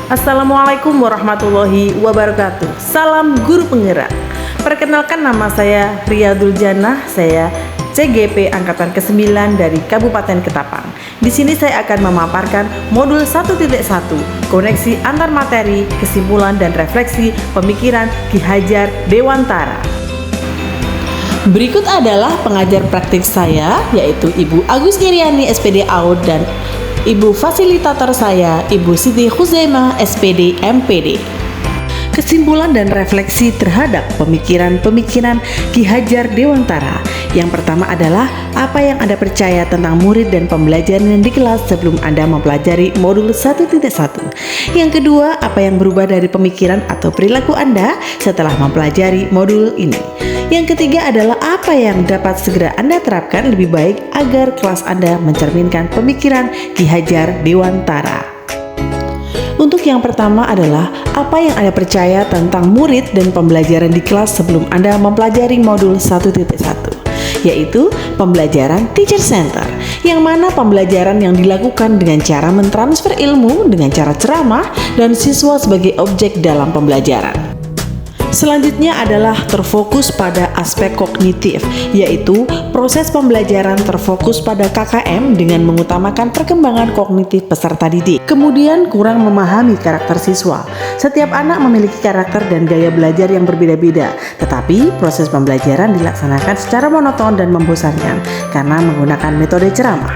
Assalamualaikum warahmatullahi wabarakatuh. Salam guru penggerak. Perkenalkan, nama saya Riyadul Jannah. Saya CGP Angkatan ke-9 dari Kabupaten Ketapang. Di sini saya akan memaparkan modul 1.1, koneksi antar materi, kesimpulan dan refleksi pemikiran Ki Hajar Dewantara. Berikut adalah pengajar praktik saya, yaitu Ibu Agus Iriani SPD AUD dan Ibu fasilitator saya, Ibu Siti Huzaimah SPD MPD. Kesimpulan dan refleksi terhadap pemikiran-pemikiran Ki Hajar Dewantara. Yang pertama adalah apa yang Anda percaya tentang murid dan pembelajaran di kelas sebelum Anda mempelajari modul 1.1. Yang kedua, apa yang berubah dari pemikiran atau perilaku Anda setelah mempelajari modul ini. Yang ketiga adalah apa yang dapat segera Anda terapkan lebih baik agar kelas Anda mencerminkan pemikiran Ki Hajar Dewantara. Untuk yang pertama adalah apa yang Anda percaya tentang murid dan pembelajaran di kelas sebelum Anda mempelajari modul 1.1, yaitu pembelajaran teacher center, yang mana pembelajaran yang dilakukan dengan cara mentransfer ilmu dengan cara ceramah dan siswa sebagai objek dalam pembelajaran. Selanjutnya adalah terfokus pada aspek kognitif, yaitu proses pembelajaran terfokus pada KKM dengan mengutamakan perkembangan kognitif peserta didik. Kemudian kurang memahami karakter siswa. Setiap anak memiliki karakter dan gaya belajar yang berbeda-beda, tetapi proses pembelajaran dilaksanakan secara monoton dan membosankan karena menggunakan metode ceramah.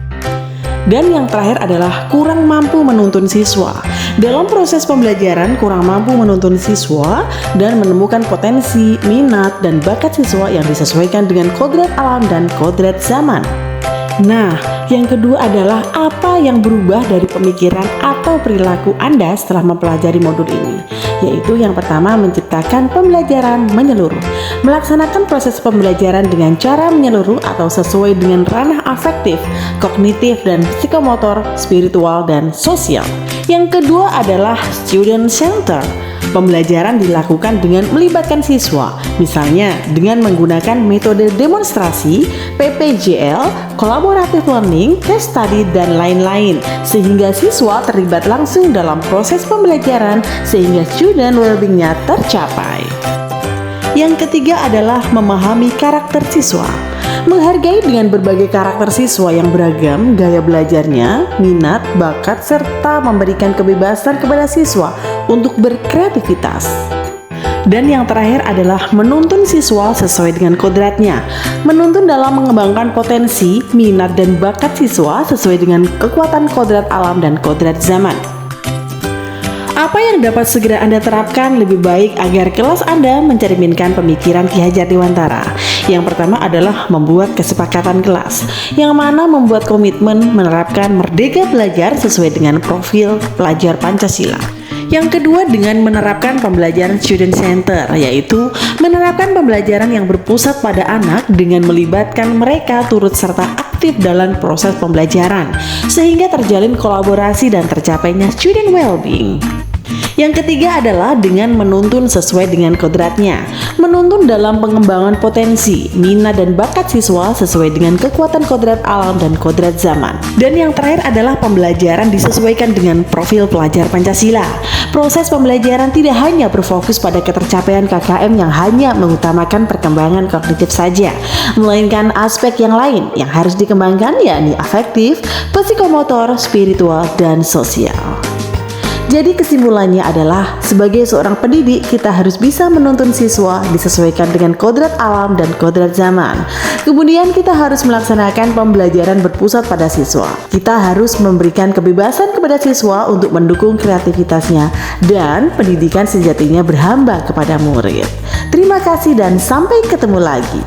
Dan yang terakhir adalah kurang mampu menuntun siswa. Dalam proses pembelajaran, kurang mampu menuntun siswa dan menemukan potensi, minat, dan bakat siswa yang disesuaikan dengan kodrat alam dan kodrat zaman. Nah, yang kedua adalah apa yang berubah dari pemikiran atau perilaku Anda setelah mempelajari modul ini, yaitu yang pertama, menciptakan pembelajaran menyeluruh. Melaksanakan proses pembelajaran dengan cara menyeluruh atau sesuai dengan ranah afektif, kognitif, dan psikomotor, spiritual, dan sosial. Yang kedua adalah student center. Pembelajaran dilakukan dengan melibatkan siswa, misalnya dengan menggunakan metode demonstrasi, PPJL, collaborative learning, case study, dan lain-lain, sehingga siswa terlibat langsung dalam proses pembelajaran sehingga student well-being-nya tercapai. Yang ketiga adalah memahami karakter siswa. Menghargai dengan berbagai karakter siswa yang beragam, gaya belajarnya, minat, bakat, serta memberikan kebebasan kepada siswa untuk berkreativitas. Dan yang terakhir adalah menuntun siswa sesuai dengan kodratnya. Menuntun dalam mengembangkan potensi, minat, dan bakat siswa sesuai dengan kekuatan kodrat alam dan kodrat zaman. Apa yang dapat segera Anda terapkan lebih baik agar kelas Anda mencerminkan pemikiran Ki Hajar Dewantara? Yang pertama adalah membuat kesepakatan kelas, yang mana membuat komitmen menerapkan merdeka belajar sesuai dengan profil pelajar Pancasila. Yang kedua, dengan menerapkan pembelajaran student center, yaitu menerapkan pembelajaran yang berpusat pada anak dengan melibatkan mereka turut serta aktif dalam proses pembelajaran, sehingga terjalin kolaborasi dan tercapainya student well-being. Yang ketiga adalah dengan menuntun sesuai dengan kodratnya. Menuntun dalam pengembangan potensi, minat, dan bakat siswa sesuai dengan kekuatan kodrat alam dan kodrat zaman. Dan yang terakhir adalah pembelajaran disesuaikan dengan profil pelajar Pancasila. Proses pembelajaran tidak hanya berfokus pada ketercapaian KKM yang hanya mengutamakan perkembangan kognitif saja, melainkan aspek yang lain yang harus dikembangkan, yakni afektif, psikomotor, spiritual, dan sosial. Jadi kesimpulannya adalah, sebagai seorang pendidik, kita harus bisa menuntun siswa disesuaikan dengan kodrat alam dan kodrat zaman. Kemudian kita harus melaksanakan pembelajaran berpusat pada siswa. Kita harus memberikan kebebasan kepada siswa untuk mendukung kreativitasnya, dan pendidikan sejatinya berhamba kepada murid. Terima kasih dan sampai ketemu lagi.